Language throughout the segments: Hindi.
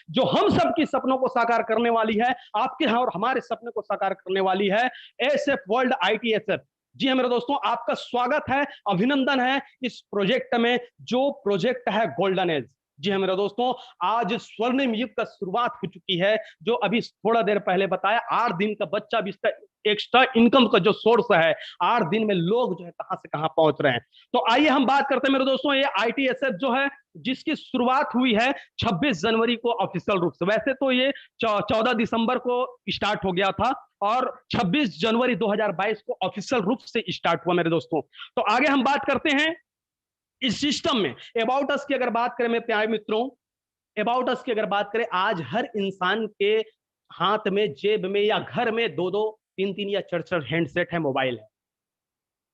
जो हम सबकी सपनों को साकार करने वाली है, आपके और हमारे सपने को साकार करने वाली है, एएसएफ वर्ल्ड आईटीएसएफ। जी हाँ मेरे दोस्तों, आपका स्वागत है, अभिनंदन है इस प्रोजेक्ट में, जो प्रोजेक्ट है गोल्डन एज। जी हाँ मेरे दोस्तों, आज स्वर्णिम युग का शुरुआत हो चुकी है। जो अभी थोड़ा देर पहले बताया, 8 दिन का बच्चा भी इसका एक्स्ट्रा इनकम का जो सोर्स है, 8 दिन में लोग जो है कहां से कहां पहुंच रहे हैं। तो आइए हम बात करते हैं मेरे दोस्तों, ये आईटीएसएफ जो है, जिसकी शुरुआत हुई है 26 जनवरी को ऑफिशियल रूप से। वैसे तो ये 14 दिसंबर को स्टार्ट हो गया था और 26 जनवरी 2022 को ऑफिशियल रूप से स्टार्ट हुआ मेरे दोस्तों। तो आगे हम बात करते हैं इस सिस्टम में। अबाउट अस की अगर बात करें मेरे प्यारे मित्रों, अबाउट अस की अगर बात करें, आज हर इंसान के हाथ में, जेब में या घर में 2-2, 3-3 या 4-4 हैंडसेट है, मोबाइल है,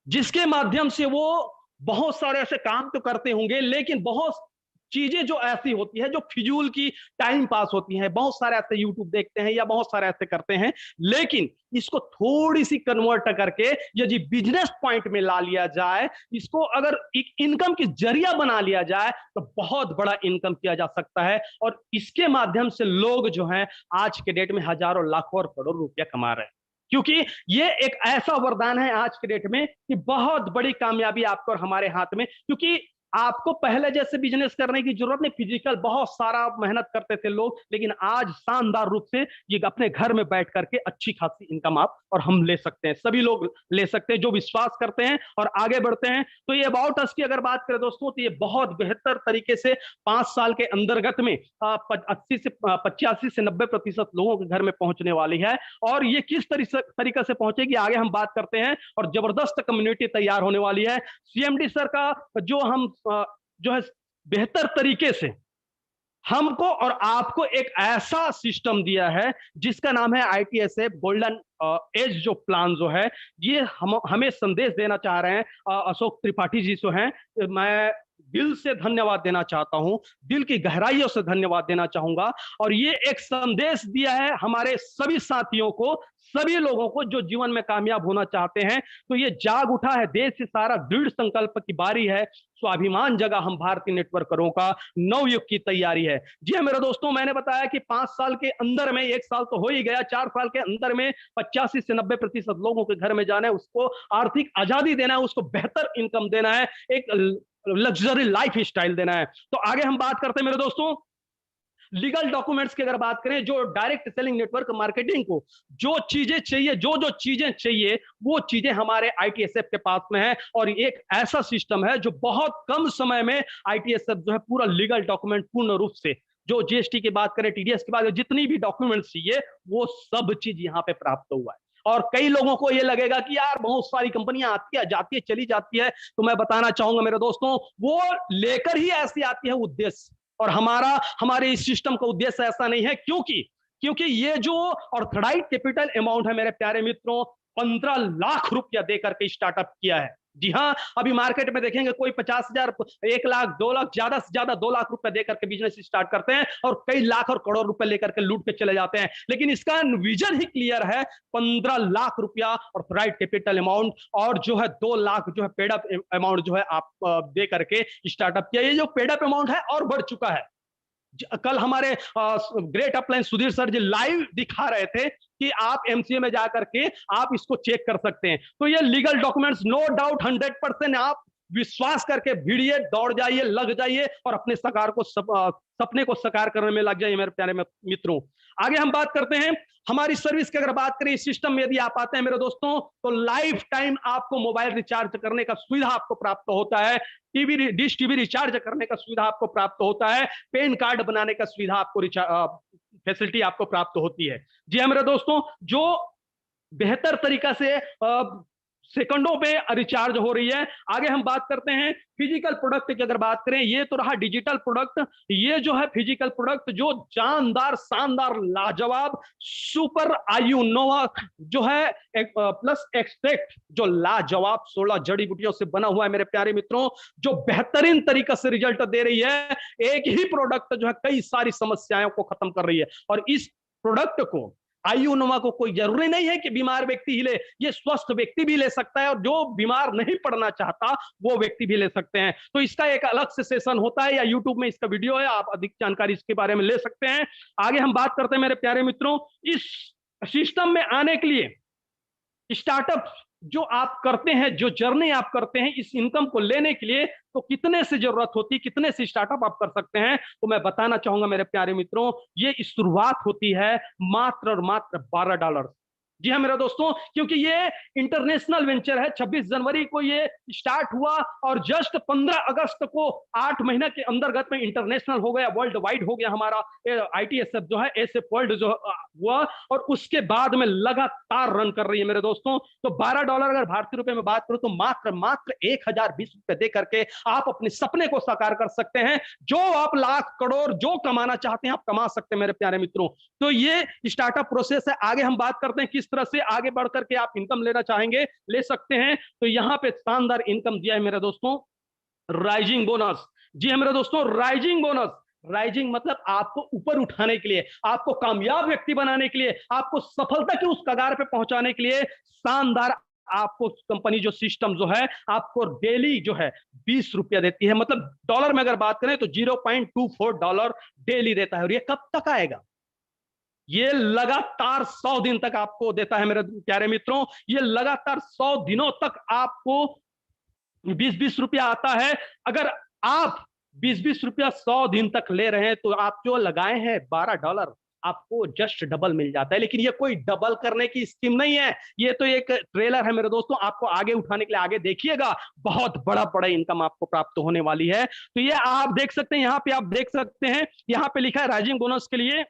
जिसके माध्यम से वो बहुत सारे ऐसे काम तो करते होंगे, लेकिन बहुत चीजें जो ऐसी होती है जो फिजूल की टाइम पास होती है, बहुत सारे ऐसे यूट्यूब देखते हैं या बहुत सारे ऐसे करते हैं, लेकिन इसको थोड़ी सी कन्वर्ट करके यदि बिजनेस पॉइंट में ला लिया जाए, इसको अगर एक इनकम की जरिया बना लिया जाए, तो बहुत बड़ा इनकम किया जा सकता है। और इसके माध्यम से लोग जो हैं आज के डेट में हजारों, लाखों और करोड़ों रुपया कमा रहे हैं, क्योंकि ये एक ऐसा वरदान है आज के डेट में कि बहुत बड़ी कामयाबी आपको और हमारे हाथ में। क्योंकि आपको पहले जैसे बिजनेस करने की जरूरत नहीं, फिजिकल बहुत सारा मेहनत करते थे लोग, लेकिन आज शानदार रूप से ये अपने घर में बैठ करके अच्छी खासी इनकम आप और हम ले सकते हैं, सभी लोग ले सकते हैं जो विश्वास करते हैं और आगे बढ़ते हैं। तो ये अबाउट अस की अगर बात करें दोस्तों, तो ये बहुत बेहतर तरीके से 5 साल के अंतर्गत में 80 से 85 से 90% लोगों के घर में पहुंचने वाली है। और ये किस तरीके से पहुंचेगी, आगे हम बात करते हैं। और जबरदस्त कम्युनिटी तैयार होने वाली है। सीएमडी सर का जो हम जो है बेहतर तरीके से हमको और आपको एक ऐसा सिस्टम दिया है जिसका नाम है आईटीएसएफ गोल्डन एज। जो प्लान जो है, ये हमें संदेश देना चाह रहे हैं अशोक त्रिपाठी जी जो हैं। मैं दिल से धन्यवाद देना चाहता हूं, दिल की गहराइयों से धन्यवाद देना चाहूंगा। और ये एक संदेश दिया है हमारे सभी साथियों को, सभी लोगों को जो जीवन में कामयाब होना चाहते हैं। तो ये जाग उठा है देश से सारा, दृढ़ संकल्प की बारी है, स्वाभिमान जगह हम भारतीय नेटवर्करों का, नवयुग की तैयारी है। जी हाँ मेरे दोस्तों, मैंने बताया कि 5 साल के अंदर में, 1 साल तो हो ही गया, 4 साल के अंदर में 85 से 90% लोगों के घर में जाना है, उसको आर्थिक आजादी देना है, उसको बेहतर इनकम देना है, एक लग्जरी लाइफ स्टाइल देना है। तो आगे हम बात करते हैं मेरे दोस्तों, लीगल डॉक्यूमेंट्स की अगर बात करें, जो डायरेक्ट सेलिंग नेटवर्क मार्केटिंग को जो चीजें चाहिए, जो चीजें चाहिए, वो चीजें हमारे आईटीएसएफ के पास में है। और एक ऐसा सिस्टम है जो बहुत कम समय में आईटीएसएफ जो है पूरा लीगल डॉक्यूमेंट पूर्ण रूप से, जो जीएसटी की बात करें, टीडीएस की बात करें, जितनी भी डॉक्यूमेंट्स चाहिए वो सब चीज यहाँ पे प्राप्त हुआ है। और कई लोगों को ये लगेगा कि यार बहुत सारी कंपनियां आती है, जाती है, चली जाती है, तो मैं बताना चाहूंगा मेरे दोस्तों, वो लेकर ही ऐसी आती है उद्देश्य। और हमारे इस सिस्टम का उद्देश्य ऐसा नहीं है, क्योंकि ये जो ऑर्थराइज कैपिटल अमाउंट है मेरे प्यारे मित्रों, 15 लाख रुपया देकर के स्टार्टअप किया है। जी हाँ, अभी मार्केट में देखेंगे कोई 50,000, 1 लाख, 2 लाख, ज्यादा से ज्यादा 2 लाख रुपए देकर के बिजनेस स्टार्ट करते हैं और कई लाख और करोड़ रुपए लेकर के लूट के चले जाते हैं। लेकिन इसका विजन ही क्लियर है, 15 लाख रुपया और राइट कैपिटल अमाउंट, और जो है 2 लाख जो है पेड अप अमाउंट जो है आप दे करके स्टार्टअप किया। ये जो पेड अप अमाउंट है और बढ़ चुका है। कल हमारे ग्रेट अपलाइन सुधीर सर जी लाइव दिखा रहे थे कि आप एमसीए में जाकर के आप इसको चेक कर सकते हैं। तो ये लीगल डॉक्यूमेंट्स नो डाउट 100% आप विश्वास करके भिड़िए, दौड़ जाइए, लग जाइए और अपने सपने को साकार करने में लग जाइए मेरे प्यारे मित्रों। आगे हम बात करते हैं हमारी सर्विस की। अगर बात करें इस सिस्टम में यदि आप आते हैं मेरे दोस्तों, तो लाइफ टाइम आपको मोबाइल रिचार्ज करने का सुविधा आपको प्राप्त होता है, डिश टीवी रिचार्ज करने का सुविधा आपको प्राप्त होता है, पैन कार्ड बनाने का सुविधा आपको फैसिलिटी आपको प्राप्त होती है। जी हाँ मेरे दोस्तों, जो बेहतर तरीका से सेकंडों पे रिचार्ज हो रही है। आगे हम बात करते हैं फिजिकल प्रोडक्ट की। अगर बात करें, ये तो रहा डिजिटल प्रोडक्ट, ये जो है फिजिकल प्रोडक्ट जो जानदार, शानदार, लाजवाब, सुपर आयु नोवा जो है प्लस एक्सट्रैक्ट, जो लाजवाब 16 जड़ी बूटियों से बना हुआ है मेरे प्यारे मित्रों, जो बेहतरीन तरीके से रिजल्ट दे रही है। एक ही प्रोडक्ट जो है कई सारी समस्याओं को खत्म कर रही है। और इस प्रोडक्ट को आयुनुमा को कोई जरूरी नहीं है कि बीमार व्यक्ति ही ले, ये स्वस्थ व्यक्ति भी ले सकता है और जो बीमार नहीं पड़ना चाहता वो व्यक्ति भी ले सकते हैं। तो इसका एक अलग से सेशन होता है या यूट्यूब में इसका वीडियो है, आप अधिक जानकारी इसके बारे में ले सकते हैं। आगे हम बात करते हैं मेरे प्यारे मित्रों, इस सिस्टम में आने के लिए स्टार्टअप जो आप करते हैं, जो जर्नी आप करते हैं इस इनकम को लेने के लिए, तो कितने से जरूरत होती है, कितने से स्टार्टअप आप कर सकते हैं, तो मैं बताना चाहूंगा मेरे प्यारे मित्रों, ये शुरुआत होती है मात्र और मात्र $12। जी हाँ मेरे दोस्तों, क्योंकि ये इंटरनेशनल वेंचर है। 26 जनवरी को ये स्टार्ट हुआ और जस्ट 15 अगस्त को 8 महीने के अंतर्गत में इंटरनेशनल हो गया, वर्ल्ड वाइड हो गया हमारा ITSF जो है, एसएफ वर्ल्ड जो हुआ, और उसके बाद में लगातार रन कर रही है मेरे दोस्तों। तो $12 अगर भारतीय रुपए में बात करूं तो मात्र मात्र 1020 रुपए दे करके आप अपने सपने को साकार कर सकते हैं। जो आप लाख करोड़ जो कमाना चाहते हैं आप कमा सकते हैं मेरे प्यारे मित्रों। तो ये स्टार्टअप प्रोसेस है। आगे हम बात करते हैं किस तरह से आगे बढ़ करके आप इनकम लेना चाहेंगे, ले सकते हैं। तो यहां पे शानदार इनकम दिया है मेरे दोस्तों, राइजिंग बोनस। जी हाँ मेरे दोस्तों, राइजिंग बोनस। राइजिंग मतलब आपको ऊपर उठाने के लिए, आपको कामयाब व्यक्ति बनाने के लिए, आपको सफलता की उस कगार पे पहुंचाने के लिए शानदार आपको कंपनी जो सिस्टम जो है आपको डेली जो है 20 रुपया देती है। मतलब डॉलर में अगर बात करें तो $0.24 डेली देता है। और ये कब तक आएगा? ये लगातार 100 दिन तक आपको देता है मेरे प्यारे मित्रों। ये लगातार 100 दिनों तक आपको 20-20 रुपया आता है। अगर आप 20-20 रुपया 100 दिन तक ले रहे हैं तो आप जो लगाए हैं $12 आपको जस्ट डबल मिल जाता है। लेकिन ये कोई डबल करने की स्कीम नहीं है, ये तो एक ट्रेलर है मेरे दोस्तों, आपको आगे उठाने के लिए। आगे देखिएगा बहुत बड़ा बड़ा इनकम आपको प्राप्त होने वाली है। तो ये आप देख सकते हैं, यहाँ पे आप देख सकते हैं, यहाँ पे लिखा है राइजिंग बोनस के लिए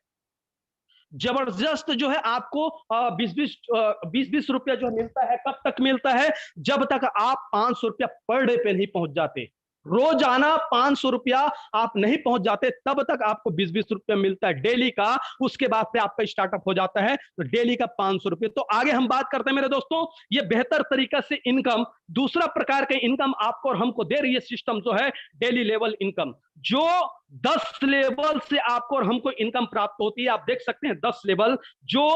जबरदस्त जो है आपको 20-20 रुपया जो मिलता है। कब तक मिलता है? जब तक आप 500 रुपया पर डे पे नहीं पहुंच जाते। रोजाना 500 रुपया आप नहीं पहुंच जाते तब तक आपको 20-20 रुपया मिलता है डेली का। उसके बाद से आपका स्टार्टअप हो जाता है तो डेली का 500 रुपये। तो आगे हम बात करते हैं मेरे दोस्तों, ये बेहतर तरीका से इनकम, दूसरा प्रकार का इनकम आपको और हमको दे रही है सिस्टम जो है डेली लेवल इनकम, जो 10 लेवल से आपको और हमको इनकम प्राप्त होती है। आप देख सकते हैं 10 लेवल, जो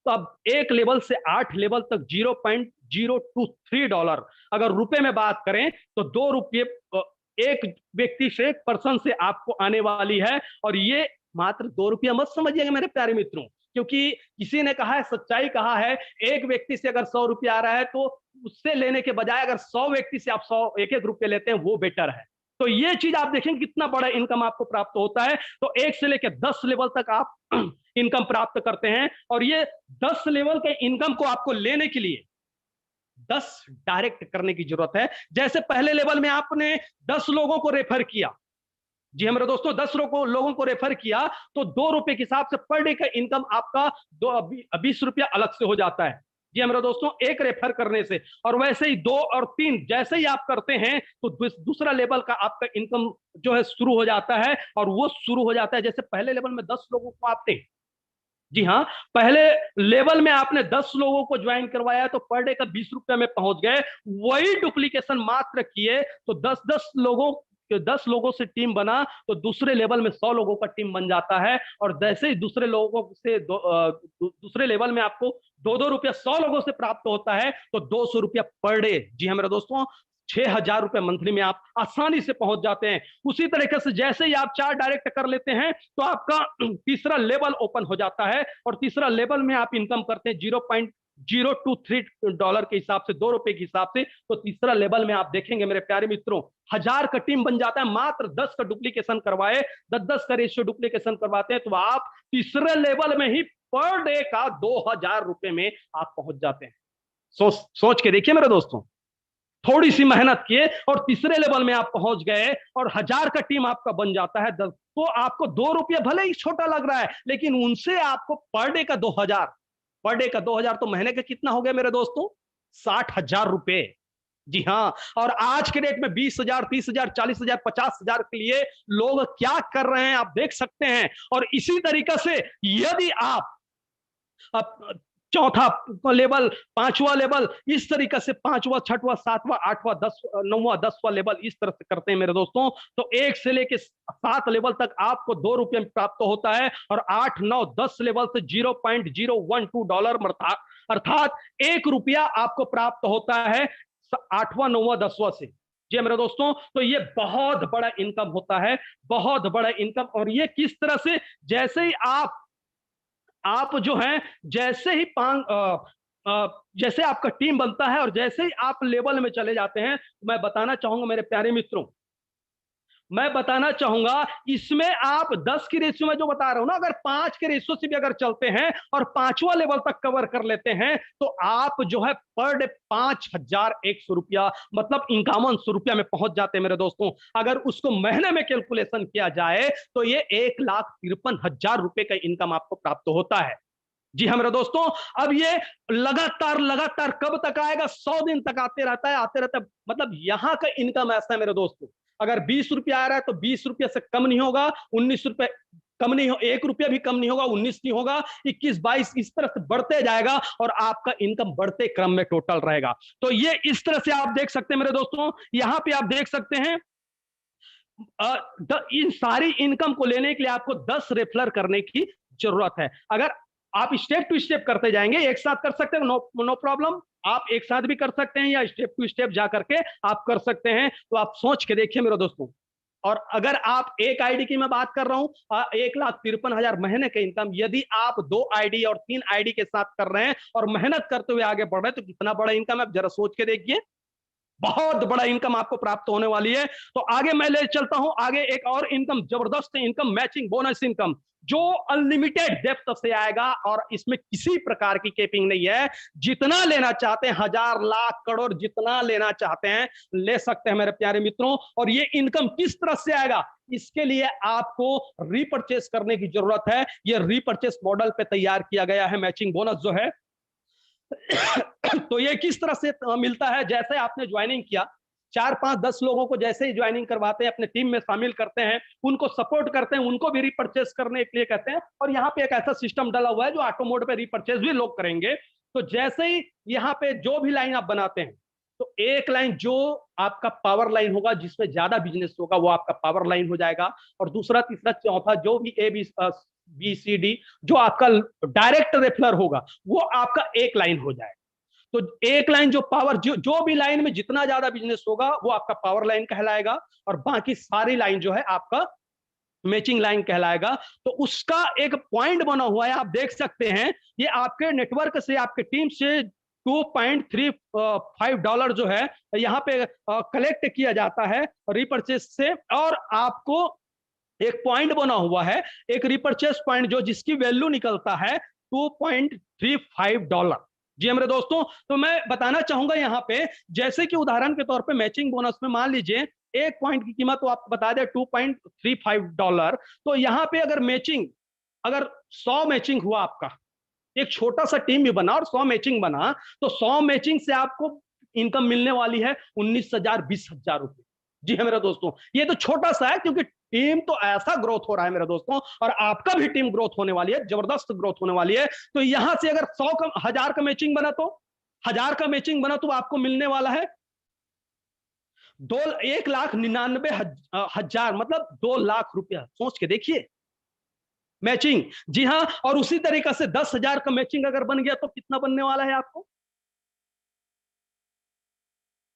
अब एक लेवल से 8 लेवल तक $0.023, अगर रुपए में बात करें तो ₹2 एक व्यक्ति से, एक पर्सन से आपको आने वाली है। और ये मात्र ₹2 मत समझिएगा मेरे प्यारे मित्रों, क्योंकि किसी ने कहा है, सच्चाई कहा है, एक व्यक्ति से अगर ₹100 आ रहा है तो उससे लेने के बजाय अगर 100 व्यक्ति से आप 100 एक रुपये लेते हैं वो बेटर है। तो ये चीज आप देखेंगे कितना बड़ा इनकम आपको प्राप्त होता है। तो 1 से लेकर 10 लेवल तक आप इनकम प्राप्त करते हैं। और ये 10 लेवल के इनकम को आपको लेने के लिए 10 डायरेक्ट करने की जरूरत है। जैसे पहले लेवल में आपने 10 लोगों को रेफर किया, जी हमारे दोस्तों 10 लोगों को रेफर किया, तो ₹2 के हिसाब से पर डे का इनकम आपका 20 रुपया अलग से हो जाता है। जी हमारे दोस्तों, एक रेफर करने से। और वैसे ही 2 और 3 जैसे ही आप करते हैं तो दूसरा लेवल का आपका इनकम जो है शुरू हो जाता है। और वो शुरू हो जाता है जैसे पहले लेवल में 10 लोगों को आपने, जी हाँ, पहले लेवल में आपने 10 लोगों को ज्वाइन करवाया तो पर डे का 20 रुपया में पहुंच गए। वही डुप्लीकेशन मात्र किए तो 10 लोगों से टीम बना तो दूसरे लेवल में 100 लोगों का टीम बन जाता है। और जैसे ही दूसरे लोगों से दूसरे लेवल में आपको ₹2 100 लोगों से प्राप्त होता है तो ₹200 पर डे, जी हाँ मेरे दोस्तों, ₹6000 मंथली में आप आसानी से पहुंच जाते हैं। उसी तरीके से जैसे ही आप 4 डायरेक्ट कर लेते हैं तो आपका तीसरा लेवल ओपन हो जाता है। और तीसरा लेवल में आप इनकम करते हैं $0.023 के हिसाब से, ₹2 के हिसाब से। तो तीसरा लेवल में आप देखेंगे मेरे प्यारे मित्रों 1000 का टीम बन जाता है। मात्र 10 का डुप्लीकेशन करवाए, 10-10 का रेशियो डुप्लीकेशन करवाते हैं तो आप तीसरे लेवल में ही पर डे का ₹2000 में आप पहुंच जाते हैं। सोच के देखिए मेरे दोस्तों, थोड़ी सी मेहनत किए और तीसरे लेवल में आप पहुंच गए और 1000 का टीम आपका बन जाता है। तो आपको ₹2 भले ही छोटा लग रहा है, लेकिन उनसे आपको पर डे का 2000, पर डे का 2000 तो महीने का कितना हो गया मेरे दोस्तों? ₹60,000। जी हाँ, और आज के डेट में 20,000, 30,000, 40,000, 50,000 के लिए लोग क्या कर रहे हैं आप देख सकते हैं। और इसी तरीके से यदि आप चौथा लेवल, पांचवा लेवल, इस तरीके से पांचवा, छठवा, सातवां, आठवां, 9वां 10वां लेवल इस तरह से करते हैं मेरे दोस्तों। तो 1 से लेके 7 लेवल तक आपको $2 में प्राप्त होता है, और 8, 9, 10 लेवल से $0.012 अर्थात ₹1 आपको प्राप्त होता है 8वां, 9वां, 10वां से। जी मेरे दोस्तों, तो ये बहुत बड़ा इनकम होता है, बहुत बड़ा इनकम। और ये किस तरह से, जैसे ही आप जो है, जैसे ही जैसे आपका टीम बनता है और जैसे ही आप लेवल में चले जाते हैं, मैं बताना चाहूंगा मेरे प्यारे मित्रों, मैं बताना चाहूंगा, इसमें आप 10 की रेशियो में जो बता रहा हूं ना, अगर 5 के रेशियो से भी अगर चलते हैं और 5वां लेवल तक कवर कर लेते हैं, तो आप जो है पर डे ₹5,100 मतलब ₹5100 में पहुंच जाते हैं मेरे दोस्तों। अगर उसको महीने में कैलकुलेशन किया जाए तो ये ₹1,53,000 का इनकम आपको प्राप्त होता है। जी हाँ मेरे दोस्तों, अब ये लगातार लगातार कब तक आएगा? 100 दिन तक आते रहता है, आते रहता है। मतलब यहां का इनकम ऐसा है मेरे दोस्तों, अगर ₹20 आ रहा है तो ₹20 से कम नहीं होगा, ₹19 कम नहीं हो, ₹1 भी कम नहीं होगा, 19 नहीं होगा, 21, 22 इस तरह से बढ़ते जाएगा, और आपका इनकम बढ़ते क्रम में टोटल रहेगा। तो ये इस तरह से आप देख सकते हैं मेरे दोस्तों, यहां पे आप देख सकते हैं इन सारी इनकम को लेने के लिए आपको 10 रेफरल करने की जरूरत है। अगर आप स्टेप टू स्टेप करते जाएंगे, एक साथ कर सकते हैं, नो प्रॉब्लम, आप एक साथ भी कर सकते हैं, या स्टेप टू स्टेप जा करके आप कर सकते हैं। तो आप सोच के देखिए मेरे दोस्तों। और अगर आप एक आईडी की मैं बात कर रहा हूं, 1,53,000 महीने का इनकम, यदि आप 2 आईडी और 3 आईडी के साथ कर रहे हैं और मेहनत करते हुए आगे बढ़ रहे हैं, तो कितना बड़ा इनकम है, जरा सोच के देखिए। बहुत बड़ा इनकम आपको प्राप्त होने वाली है। तो आगे मैं ले चलता हूं, आगे एक और इनकम, जबरदस्त इनकम, मैचिंग बोनस इनकम, जो अनलिमिटेड डेप्थ से आएगा, और इसमें किसी प्रकार की केपिंग नहीं है। जितना लेना चाहते हैं, 1000, लाख, करोड़, जितना लेना चाहते हैं ले सकते हैं मेरे प्यारे मित्रों। और ये इनकम किस तरह से आएगा, इसके लिए आपको रीपरचेस करने की जरूरत है। ये रीपरचेस मॉडल पे तैयार किया गया है मैचिंग बोनस जो है। तो ये किस तरह से मिलता है, जैसे आपने ज्वाइनिंग किया, 4, 5, 10 लोगों को जैसे ही ज्वाइनिंग करवाते हैं, अपने टीम में शामिल करते हैं, उनको सपोर्ट करते हैं, उनको भी रीपरचेस करने के लिए कहते हैं। और यहाँ पे एक ऐसा सिस्टम डला हुआ है जो ऑटो मोड पे रीपरचेस भी लोग करेंगे। तो जैसे ही यहाँ पे जो भी लाइन आप बनाते हैं, तो एक लाइन जो आपका पावर लाइन होगा, जिसमें ज्यादा बिजनेस होगा, वो आपका पावर लाइन हो जाएगा। और दूसरा, तीसरा, चौथा, जो भी ABCD जो आपका डायरेक्ट रेफरर होगा, वो आपका एक लाइन हो जाएगा। तो एक लाइन जो पावर, जो भी लाइन में जितना ज्यादा बिजनेस होगा, वो आपका पावर लाइन कहलाएगा, और बाकी सारी लाइन जो है आपका मैचिंग लाइन कहलाएगा। तो उसका एक पॉइंट बना हुआ है, आप देख सकते हैं। ये आपके नेटवर्क से, आपके टीम से $2.35 जो है यहाँ पे कलेक्ट किया जाता है रीपरचेस से। और आपको एक पॉइंट बना हुआ है, एक रिपर्चेस पॉइंट, जो जिसकी वैल्यू निकलता है $2.35। जी मेरे दोस्तों, तो मैं बताना चाहूंगा यहाँ पे, जैसे कि उदाहरण के तौर पे मैचिंग बोनस में मान लीजिए एक पॉइंट की कीमत तो आपको बता दे $2.35। तो यहाँ पे अगर 100 मैचिंग हुआ, आपका एक छोटा सा टीम भी बना और 100 मैचिंग बना, तो 100 मैचिंग से आपको इनकम मिलने वाली है 19,000, 20,000 रुपए। जी हाँ मेरे दोस्तों, ये तो छोटा सा है, क्योंकि टीम तो ऐसा ग्रोथ हो रहा है मेरे दोस्तों, और आपका भी टीम ग्रोथ होने वाली है, जबरदस्त ग्रोथ होने वाली है। तो यहां से अगर 1000 का मैचिंग बना, तो 1000 का मैचिंग बना, तो आपको मिलने वाला है 1,99,000, मतलब 2 लाख रुपया। सोच के देखिए, मैचिंग। जी हाँ, और उसी तरीके से 10,000 का मैचिंग अगर बन गया, तो कितना बनने वाला है आपको,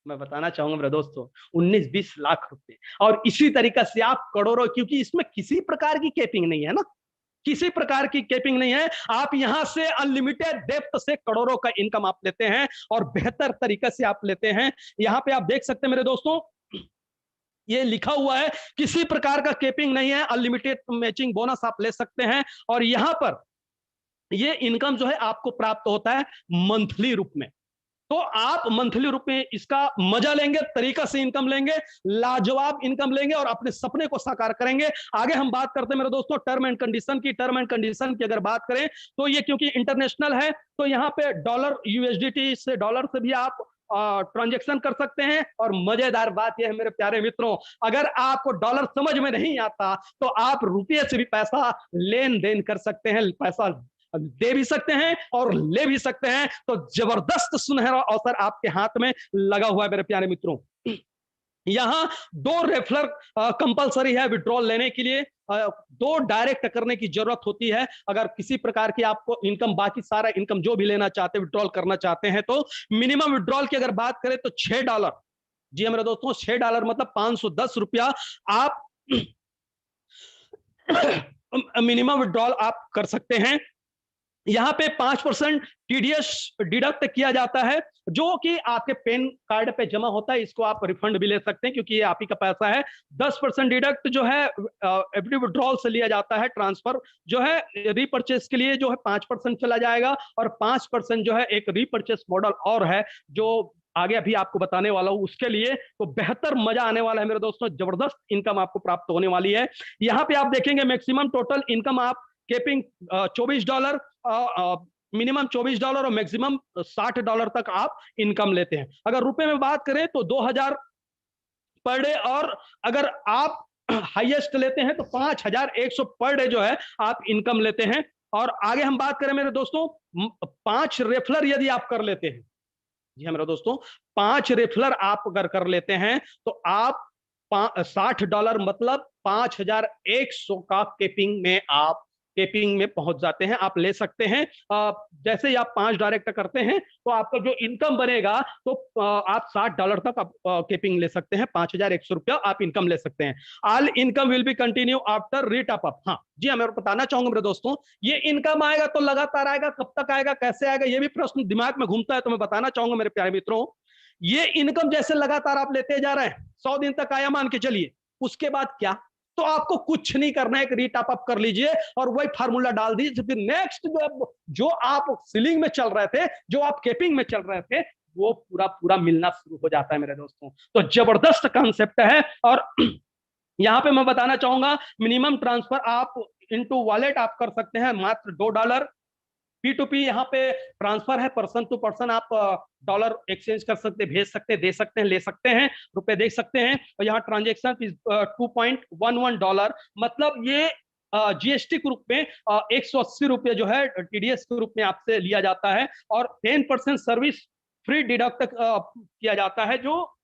मैं बताना चाहूंगा मेरे दोस्तों, 19-20 लाख रुपए। और इसी तरीके से आप करोड़ों, क्योंकि इसमें किसी प्रकार की कैपिंग नहीं है ना, किसी प्रकार की कैपिंग नहीं है। आप यहां से अनलिमिटेड डेप्थ से करोड़ों का इनकम आप लेते हैं, और बेहतर तरीके से आप लेते हैं। यहां पे आप देख सकते हैं मेरे दोस्तों, ये लिखा हुआ है, किसी प्रकार का कैपिंग नहीं है, अनलिमिटेड मैचिंग बोनस आप ले सकते हैं। और यहां पर ये इनकम जो है आपको प्राप्त होता है मंथली रूप में। तो आप मंथली रूप में इसका मजा लेंगे, तरीका से इनकम लेंगे, लाजवाब इनकम लेंगे, और अपने सपने को साकार करेंगे। आगे हम बात करते हैं मेरे दोस्तों टर्म एंड कंडीशन की। टर्म एंड कंडीशन की अगर बात करें, तो ये क्योंकि इंटरनेशनल है, तो यहाँ पे डॉलर, USDT से, डॉलर से भी आप ट्रांजेक्शन कर सकते हैं। और मजेदार बात यह है मेरे प्यारे मित्रों, अगर आपको डॉलर समझ में नहीं आता, तो आप रुपये से भी पैसा लेन देन कर सकते हैं, पैसा दे भी सकते हैं और ले भी सकते हैं। तो जबरदस्त सुनहरा अवसर आपके हाथ में लगा हुआ है मेरे प्यारे मित्रों। यहां दो रेफरल कंपलसरी है विड्रॉल लेने के लिए, दो डायरेक्ट करने की जरूरत होती है। अगर किसी प्रकार की आपको इनकम, बाकी सारा इनकम जो भी लेना चाहते हैं, विड्रॉल करना चाहते हैं, तो मिनिमम विड्रॉल की अगर बात करें तो $6, जी मेरे दोस्तों $6 मतलब ₹510 आप मिनिमम विड्रॉल आप कर सकते हैं। यहां पे 5% टीडीएस डिडक्ट किया जाता है, जो कि आपके पेन कार्ड पे जमा होता है। इसको आप रिफंड भी ले सकते हैं क्योंकि ये आप ही का पैसा है। 10% डिडक्ट जो है एवरी विड्रॉल से लिया जाता है। ट्रांसफर जो है रीपर्चेस के लिए जो है 5% चला जाएगा, और 5% जो है एक रीपर्चेस मॉडल और है जो आगे अभी आपको बताने वाला हूं, उसके लिए तो बेहतर मजा आने वाला है मेरे दोस्तों। जबरदस्त इनकम आपको प्राप्त होने वाली है। यहां पे आप देखेंगे मैक्सिमम टोटल इनकम आप केपिंग $24, मिनिमम $24 और मैक्सिमम $60 तक आप इनकम लेते हैं। अगर रुपए में बात करें तो 2000 पर डे, और अगर आप हाईएस्ट लेते हैं तो 5100 पर डे जो है आप इनकम लेते हैं। और आगे हम बात करें मेरे दोस्तों, 5 रेफलर यदि आप कर लेते हैं, जी हाँ मेरे दोस्तों, 5 रेफलर आप अगर कर लेते हैं तो आप $60 मतलब 5100 का केपिंग में पहुंच जाते हैं। आप ले सकते हैं। जैसे ही आप 5 डायरेक्ट करते हैं तो आपका जो इनकम बनेगा तो आप $60 तक आप केपिंग ले सकते हैं। ₹5100 आप इनकम ले सकते हैं। All income will be continue after retop up. हाँ जी हाँ, मैं बताना चाहूंगा मेरे दोस्तों, ये इनकम आएगा तो लगातार आएगा, कब तक आएगा, कैसे आएगा, ये भी प्रश्न दिमाग में घूमता है। तो मैं बताना चाहूंगा मेरे प्यारे मित्रों, ये इनकम जैसे लगातार आप लेते जा रहे हैं, 100 दिन तक आया मान के चलिए, उसके बाद क्या, तो आपको कुछ नहीं करना है, एक रीटॉप अप कर लीजिए और वही फार्मूला डाल दीजिए। फिर नेक्स्ट जो आप सीलिंग में चल रहे थे, जो आप केपिंग में चल रहे थे, वो पूरा पूरा मिलना शुरू हो जाता है मेरे दोस्तों। तो जबरदस्त कॉन्सेप्ट है। और यहां पे मैं बताना चाहूंगा, मिनिमम ट्रांसफर आप इनटू वॉलेट आप कर सकते हैं मात्र $2। P2P यहाँ पे ट्रांसफर है, पर्सन टू पर्सन। आप डॉलर एक्सचेंज कर सकते, भेज सकते, दे सकते हैं, ले सकते हैं, रुपए दे सकते हैं। और यहाँ ट्रांजेक्शन फीस $2.11, मतलब ये जीएसटी के रूप में ₹180 जो है टीडीएस के रूप में आपसे लिया जाता है। और 10% सर्विस फ्री डिडक्ट किया जाता है, जो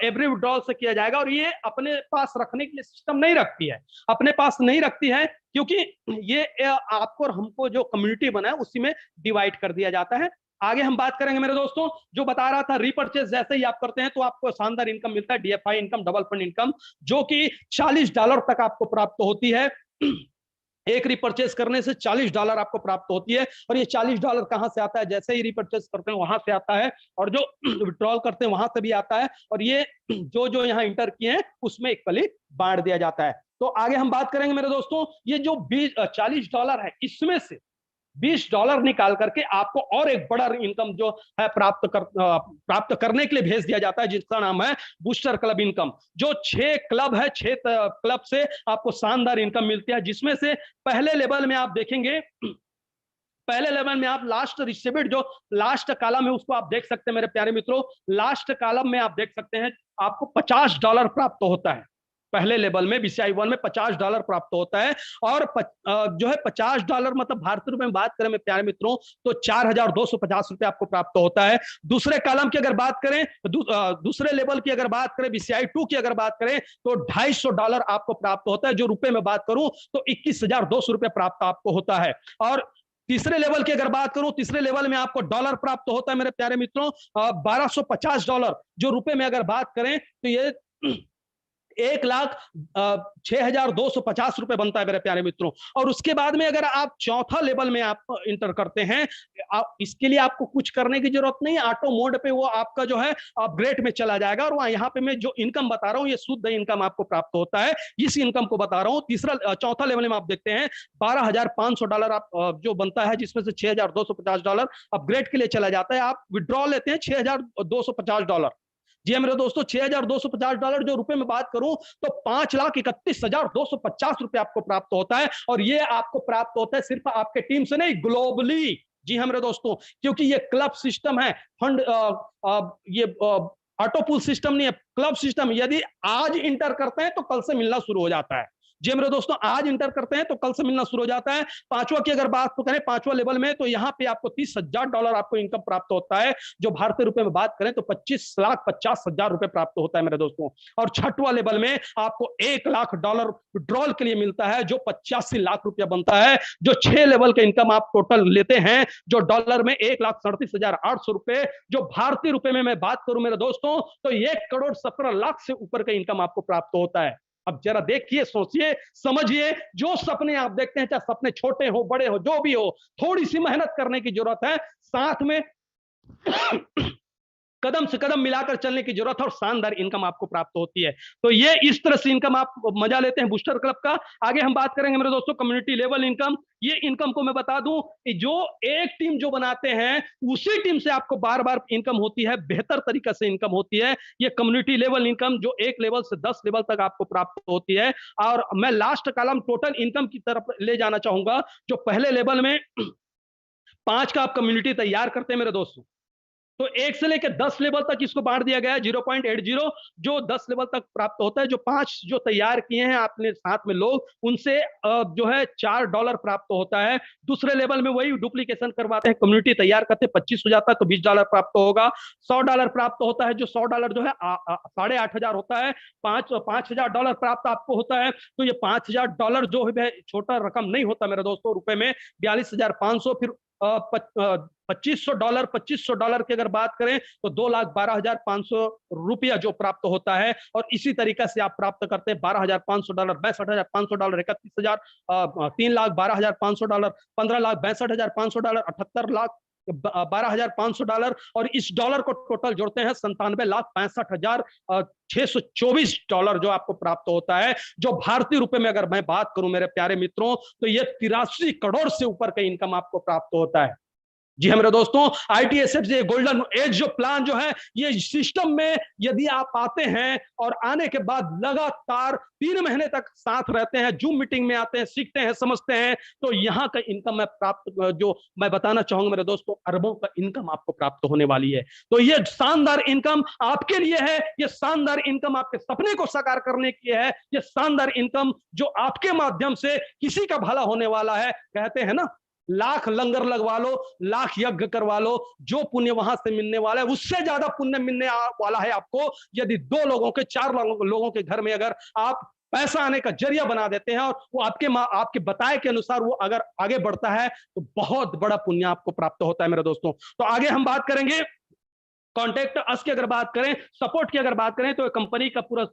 एवरी विड्रॉल से किया जाएगा। और ये अपने पास रखने के लिए सिस्टम नहीं रखती है, अपने पास नहीं रखती है, क्योंकि ये आपको और हमको जो कम्युनिटी बना है उसी में डिवाइड कर दिया जाता है। आगे हम बात करेंगे मेरे दोस्तों, जो बता रहा था, रीपर्चेस जैसे ही आप करते हैं तो आपको शानदार इनकम मिलता है, DFI income, double fund income, जो कि $40 तक आपको प्राप्त होती है। एक रिपर्चेस करने से $40 आपको प्राप्त होती है। और ये $40 कहां से आता है, जैसे ही रिपर्चेस करते हैं वहां से आता है, और जो विड्रॉल करते हैं वहां से भी आता है। और ये जो जो यहाँ इंटर किए हैं उसमें इक्वली बांट दिया जाता है। तो आगे हम बात करेंगे मेरे दोस्तों, ये जो $40 है, इसमें से $20 निकाल करके आपको और एक बड़ा इनकम जो है प्राप्त करने के लिए भेज दिया जाता है, जिसका नाम है बूस्टर क्लब इनकम। जो 6 क्लब है, 6 क्लब से आपको शानदार इनकम मिलती है, जिसमें से पहले लेवल में आप देखेंगे, पहले लेवल में आप लास्ट रिसिप्ट, जो लास्ट कॉलम है उसको आप देख सकते हैं मेरे प्यारे मित्रों। लास्ट कॉलम में आप देख सकते हैं आपको $50 प्राप्त होता है। पहले लेवल में बीसीआई 1 में $50 प्राप्त होता है। और जो है $50 मतलब भारतीय रुपए में बात करें मेरे प्यारे मित्रों तो ₹4250 आपको प्राप्त होता है। दूसरे कॉलम की अगर बात करें, दूसरे लेवल की अगर बात करें, बीसीआई 2 की अगर बात करें तो $250 आपको प्राप्त होता है। जो रुपए में बात करूं तो ₹21,200 प्राप्त आपको होता है। और तीसरे लेवल की अगर बात करूं, तीसरे लेवल में आपको डॉलर प्राप्त होता है मेरे प्यारे मित्रों, $1250। जो रुपए में अगर बात करें तो ये 1,06,250 बनता है मेरे प्यारे मित्रों। और उसके बाद में अगर आप चौथा लेवल में आप इंटर करते हैं, इसके लिए आपको कुछ करने की जरूरत नहीं है, ऑटो मोड पे वो आपका जो है अपग्रेड में चला जाएगा। और वहां यहाँ पे मैं जो इनकम बता रहा हूँ, ये शुद्ध इनकम आपको प्राप्त होता है, इस इनकम को बता रहा हूँ। चौथा लेवल में आप देखते हैं $12,500 आप जो बनता है, जिसमें से $6,250 अपग्रेड के लिए चला जाता है। आप विड्रॉ लेते हैं $6,250। जी मेरे दोस्तों, $6,250, जो रुपए में बात करूं तो ₹5,31,250 आपको प्राप्त होता है। और ये आपको प्राप्त होता है सिर्फ आपके टीम से नहीं, ग्लोबली। जी हाँ मेरे दोस्तों, क्योंकि ये क्लब सिस्टम है, फंड ये ऑटो पूल सिस्टम नहीं है, क्लब सिस्टम। यदि आज इंटर करते हैं तो कल से मिलना शुरू हो जाता है। जी मेरे दोस्तों, आज इंटर करते हैं तो कल से मिलना शुरू हो जाता है। पांचवा की अगर बात तो करें, पांचवा लेवल में, तो यहाँ पे आपको $30,000 आपको इनकम प्राप्त होता है। जो भारतीय रुपए में बात करें तो 25,50,000 रुपए प्राप्त होता है मेरे दोस्तों। और छठवां लेवल में आपको $1,00,000 विड्रॉल के लिए मिलता है, जो 85 लाख रुपया बनता है। जो 6 लेवल के इनकम आप टोटल लेते हैं, जो डॉलर में 1,37,800 रुपए, जो भारतीय रुपए में मैं बात करूं मेरे दोस्तों, तो 1,17,00,000 से ऊपर का इनकम आपको प्राप्त होता है। अब जरा देखिए, सोचिए, समझिए, जो सपने आप देखते हैं, चाहे सपने छोटे हो बड़े हो जो भी हो, थोड़ी सी मेहनत करने की जरूरत है, साथ में कदम से कदम मिलाकर चलने की जरूरत है, और शानदार इनकम आपको प्राप्त होती है। तो ये इस तरह से इनकम आप मजा लेते हैं बूस्टर क्लब का। आगे हम बात करेंगे मेरे दोस्तों कम्युनिटी लेवल इनकम। ये इनकम को मैं बता दूं कि जो एक टीम जो बनाते हैं, उसी टीम से आपको बार बार इनकम होती है, बेहतर तरीके से इनकम होती है। ये कम्युनिटी लेवल इनकम जो 1 लेवल से 10 लेवल तक आपको प्राप्त होती है। और मैं लास्ट कॉलम टोटल इनकम की तरफ ले जाना चाहूंगा। जो पहले लेवल में 5 का आप कम्युनिटी तैयार करते हैं मेरे दोस्तों, तो 1 से लेकर 10 लेवल तक इसको बांट दिया गया है। 0.80 जो 10 लेवल तक प्राप्त होता है। जो 5 जो तैयार किए हैं आपने साथ में लोग, उनसे जो है $4 प्राप्त होता है। दूसरे लेवल में वही डुप्लीकेशन करवाते हैं, कम्युनिटी तैयार करते हैं, 25 हो जाता है तो $20 प्राप्त होगा। $100 प्राप्त होता है, जो $100 जो है 8,500 होता है। $5,000 प्राप्त आपको होता है। तो ये $5,000 जो है छोटा रकम नहीं होता मेरे दोस्तों, रुपए में 42,500। फिर $2,500 की अगर बात करें तो 2,12,500 रुपया जो प्राप्त होता है। और इसी तरीके से आप प्राप्त करते हैं $12,500, $62,500, $31,000, $3,12,500, $15,62,500, $78,12,500। और इस डॉलर को टोटल जोड़ते हैं $97,65,624 जो आपको प्राप्त होता है। जो भारतीय रुपए में अगर मैं बात करूं मेरे प्यारे मित्रों, तो ये 83 करोड़ से ऊपर का इनकम आपको प्राप्त होता है। जी हाँ मेरे दोस्तों, ITSF से गोल्डन एज जो प्लान जो है, ये सिस्टम में यदि आप आते हैं और आने के बाद लगातार 3 महीने तक साथ रहते हैं, जूम मीटिंग में आते हैं, सीखते हैं, समझते हैं, तो यहाँ का इनकम मैं प्राप्त जो मैं बताना चाहूंगा मेरे दोस्तों, अरबों का इनकम आपको प्राप्त होने वाली है। तो ये शानदार इनकम आपके लिए है। ये शानदार इनकम आपके सपने को साकार करने की है। ये शानदार इनकम जो आपके माध्यम से किसी का भला होने वाला है। कहते हैं ना, लाख लंगर लगवा लो, लाख यज्ञ करवा लो, जो पुण्य वहां से मिलने वाला है, उससे ज्यादा पुण्य मिलने वाला है आपको यदि 2 लोगों के 4 लोगों के घर में अगर आप पैसा आने का जरिया बना देते हैं, और वो आपके बताए के अनुसार वो अगर आगे बढ़ता है, तो बहुत बड़ा पुण्य आपको प्राप्त होता है मेरे दोस्तों। तो आगे हम बात करेंगे कॉन्टेक्ट अस की अगर बात करें, सपोर्ट की अगर बात करें, तो कंपनी का पूरा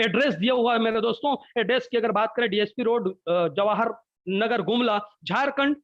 एड्रेस दिया हुआ है मेरे दोस्तों। एड्रेस की अगर बात करें, DSP रोड, जवाहर नगर, गुमला, झारखंड।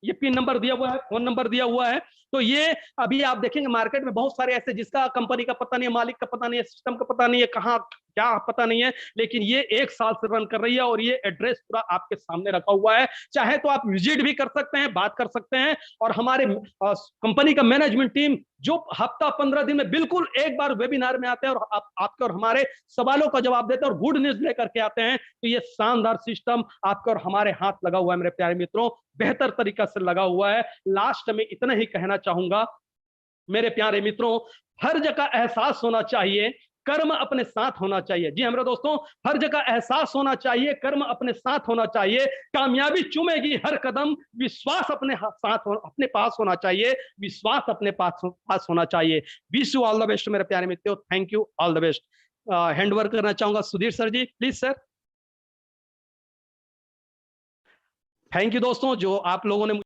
ये पिन नंबर दिया हुआ है, फोन नंबर दिया हुआ है। तो ये अभी आप देखेंगे मार्केट में बहुत सारे ऐसे जिसका कंपनी का पता नहीं है, मालिक का पता नहीं है, सिस्टम का पता नहीं है, कहाँ क्या पता नहीं है, लेकिन ये 1 साल से रन कर रही है और ये एड्रेस पूरा आपके सामने रखा हुआ है। चाहे तो आप विजिट भी कर सकते हैं, बात कर सकते हैं। और हमारे कंपनी का मैनेजमेंट टीम जो हफ्ता 15 दिन में बिल्कुल एक बार वेबिनार में आते हैं और आपके और हमारे सवालों का जवाब देते हैं और गुड न्यूज लेकर के आते हैं। तो ये शानदार सिस्टम आपके और हमारे हाथ लगा हुआ है मेरे प्यारे मित्रों, बेहतर तरीका से लगा हुआ है। लास्ट में इतना ही कहना चाहूंगा मेरे प्यारे मित्रों, हर जगह एहसास होना चाहिए, कर्म अपने साथ होना चाहिए। जी हमारे दोस्तों, हर जगह एहसास होना चाहिए, कर्म अपने साथ होना चाहिए। कामयाबी चूमेगी हर कदम, विश्वास अपने साथ अपने पास होना चाहिए, विश्वास अपने पास होना चाहिए। Wish you all the best मेरे प्यारे मित्रों, thank you, all the best. Hand over करना चाहूंगा Sudhir sir ji, please sir. Thank you दोस्तों, जो आप लोगों ने